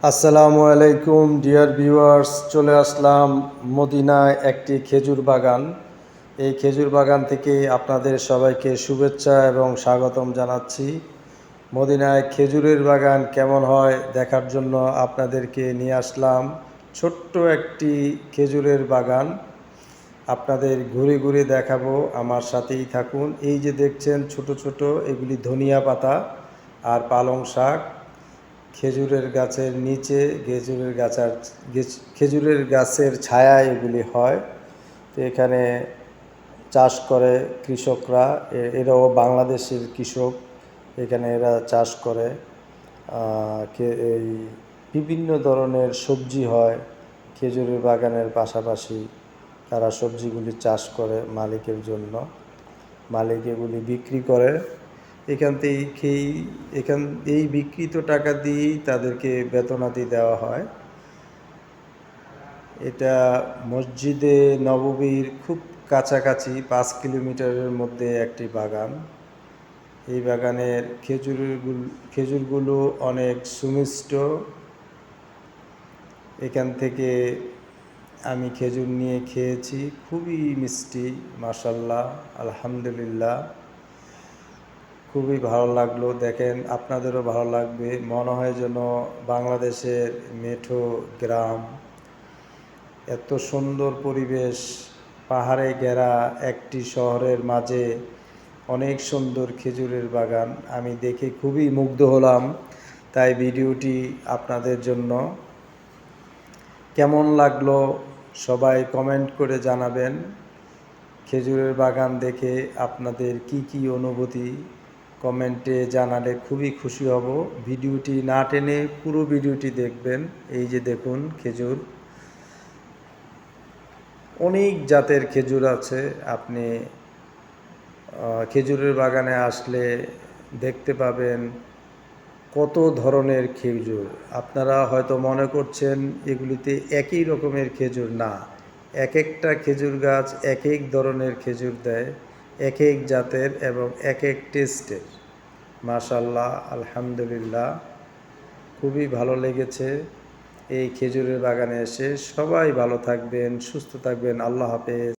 আসসালামু আলাইকুম dear viewers, চলে আসলাম মদিনায় একটি খেজুর বাগান। এই খেজুর বাগান থেকে আপনাদের সবাইকে শুভেচ্ছা এবং স্বাগতম জানাচ্ছি। মদিনায় খেজুরের বাগান কেমন হয় দেখার জন্য আপনাদেরকে নিয়ে আসলাম ছোট্ট একটি খেজুরের বাগান। আপনাদের ঘুরে ঘুরে দেখাবো, আমার সাথেই থাকুন। এই যে দেখছেন ছোট ছোট, এগুলি ধনিয়া পাতা আর পালং শাক। খেজুরের গাছের নিচে খেজুরের গাছের ছায়ায় এগুলি হয়। তো এখানে চাষ করে কৃষকরা, এরাও বাংলাদেশের কৃষক। এখানে এরা চাষ করে এই বিভিন্ন ধরনের সবজি হয়। খেজুরের বাগানের পাশাপাশি তারা সবজিগুলি চাষ করে মালিকের জন্য, মালিক এগুলি বিক্রি করে। এখান থেকে এই বিক্রিত টাকা দিয়েই তাদেরকে বেতনাদি দেওয়া হয়। এটা মসজিদে নববীর খুব কাছাকাছি, 5 কিলোমিটারের মধ্যে একটি বাগান। এই বাগানের খেজুরগুলো অনেক সুমিষ্ট। এখান থেকে আমি খেজুর নিয়ে খেয়েছি, খুবই মিষ্টি, মাশাআল্লাহ, আলহামদুলিল্লাহ। খুবই ভালো লাগলো। দেখেন, আপনাদেরও ভালো লাগবে। মনে হয় যেন বাংলাদেশের মেঠো গ্রাম। এত সুন্দর পরিবেশ, পাহাড়ে ঘেরা একটি শহরের মাঝে অনেক সুন্দর খেজুরের বাগান। আমি দেখে খুবই মুগ্ধ হলাম, তাই ভিডিওটি আপনাদের জন্য। কেমন লাগলো সবাই কমেন্ট করে জানাবেন। খেজুরের বাগান দেখে আপনাদের কি অনুভূতি কমেন্টে জানালে খুবই খুশি হব। ভিডিওটি না টেনে পুরো ভিডিওটি দেখবেন। এই যে দেখুন খেজুর, অনেক জাতের খেজুর আছে। আপনি খেজুরের বাগানে আসলে দেখতে পাবেন কত ধরনের খেজুর। আপনারা হয়তো মনে করছেন এগুলিতে একই রকমের খেজুর, না, এক একটা খেজুর গাছ এক এক ধরনের খেজুর দেয়, এক এক জাতের এবং এক এক টেস্টের। মাশাআল্লাহ, আলহামদুলিল্লাহ, খুবই ভালো লেগেছে এই খেজুরের বাগানে এসে। সবাই ভালো থাকবেন, সুস্থ থাকবেন। আল্লাহ হাফেজ।